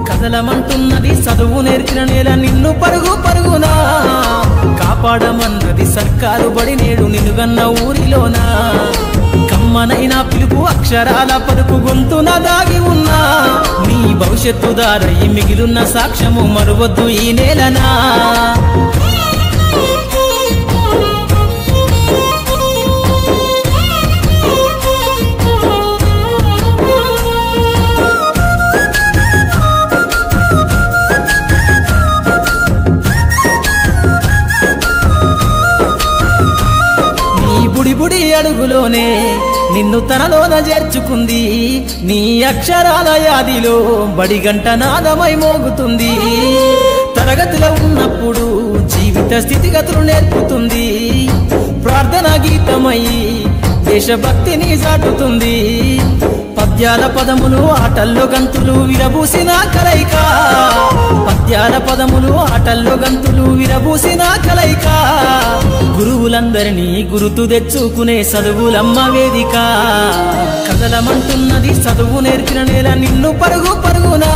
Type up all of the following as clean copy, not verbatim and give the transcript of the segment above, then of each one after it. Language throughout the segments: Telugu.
కదలమంటున్నది చదువు నేర్చిన నేల నిన్ను పరుగు పరుగునా కాపాడమన్నది సర్కారు బడి నేడు నిలుగన్న ఊరిలోనా కమ్మనైనా పిలుపు అక్షరాల పలుకు గొంతున దాగి ఉన్నా నీ భవిష్యత్తు దారై మిగిలున్న సాక్ష్యము మరువద్దు ఈ నేలనా బుడి అడుగులోనే నిన్ను తనలోన చేర్చుకుంది నీ అక్షరాల యాదిలో బడి గంట నాదమై మోగుతుంది తరగతిలో ఉన్నప్పుడు జీవిత స్థితిగతులు నేర్పుతుంది ప్రార్థన గీతమై దేశభక్తిని చాటుతుంది పద్యాల పదములు ఆటల్లో గంతులు విరబూసిన కలయిక పద్యాల పదములు ఆటల్లో గంతులు విరబూసిన కలయిక గురువులందరినీ గురుతు తెచ్చుకునే చదువులమ్మ వేదిక కదలమంటున్నది చదువు నేర్చిన నేల నిన్ను పరుగు పరుగునా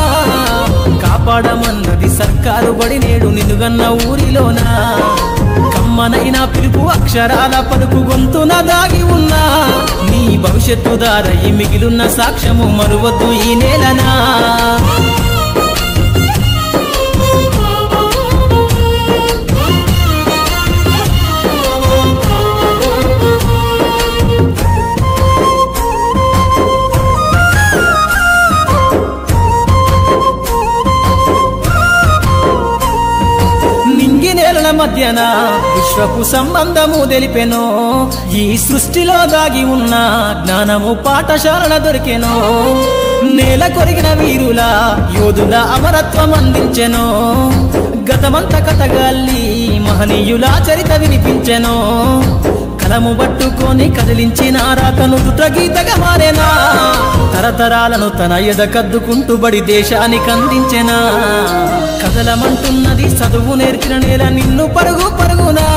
కాపాడమన్నది సర్కారు బడి నేడు నిలుగన్న ఊరిలోనా కమ్మనైనా పిలుపు అక్షరాల పలుకు గొంతున దాగి ఉన్నా నీ భవిష్యత్తు దారై మిగిలున్న సాక్ష్యము మరువద్దు ఈ నేలనా మధ్యన విశ్వపు సంబంధము తెలిపెనో ఈ సృష్టిలో దాగి ఉన్న జ్ఞానము పాఠశాలల దొరికెనో నేల కొరిగిన వీరుల యోధుల అమరత్వం అందించెనో గతమంత కథగాల్లి మహనీయుల చరిత వినిపించెనో కలము పట్టుకొని కదిలించిన రాతను దుట గీతగా మారేనా తరతరాలను తన ఎద కద్దుకుంటూ బడి దేశానికి అందించెనా కదలమంటున్నది చదువు నేర్చిన నేల నిన్ను పరుగు పరుగునా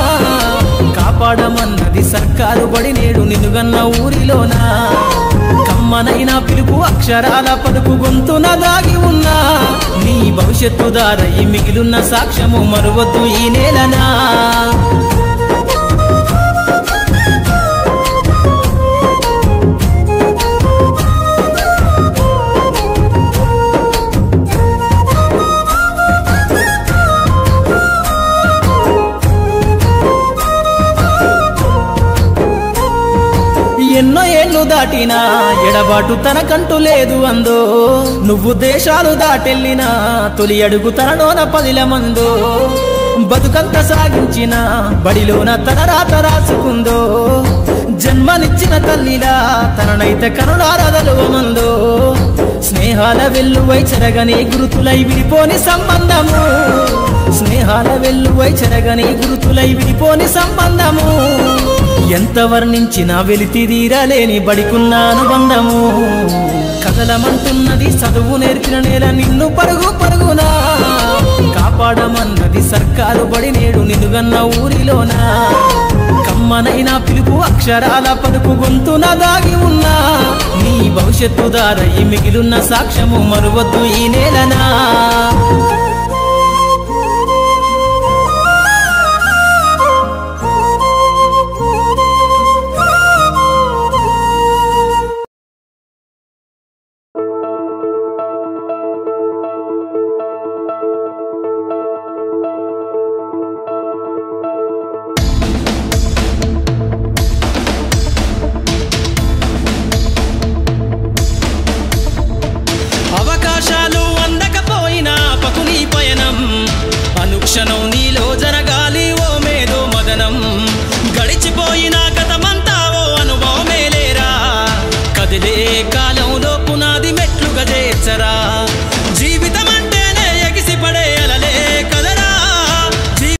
కాపాడమన్నది సర్కారు బడి నేడు నిలుగన్న ఊరిలోనా కమ్మనైనా పిలుపు అక్షరాల పలుకు గొంతున దాగి ఉన్నా నీ భవిష్యత్తు దారై మిగిలున్న సాక్ష్యము మరువద్దు ఈ నేలనా ఎన్నో ఏళ్ళు దాటినా ఎడబాటు తనకంటూ లేదు అందో నువ్వు దేశాలు దాటెళ్ళినా తొలి అడుగు తనలోన 10 మందో బతుకంత సాగించిన బడిలోన తన రాత రాసుకుందో జన్మనిచ్చిన తల్లిలా తననైతే కరుణారదలువమందో స్నేహాల వెల్లువై చెరగని గురుతులై విడిపోని సంబంధము స్నేహాల వెల్లువై చెరగని గురుతులై విడిపోని సంబంధము ఎంత వర్ణించినా వెలితిరీరలేని బడికున్న అనుబంధము కదలమంటున్నది చదువు నేర్చిన నేల నిన్ను పరుగు పరుగునా కాపాడమన్నది సర్కారు బడి నేడు నిలుగన్న ఊరిలోనా కమ్మనైనా పిలుపు అక్షరాల పలుకు గొంతున దాగి ఉన్నా నీ భవిష్యత్తు దారై మిగిలున్న సాక్ష్యము మరువద్దు ఈ నేలనా క్షణం నీలో జరగాలి ఓ మేధో మదనం గడిచిపోయిన గతమంతా ఓ అనుభవమేలేరా కదిలే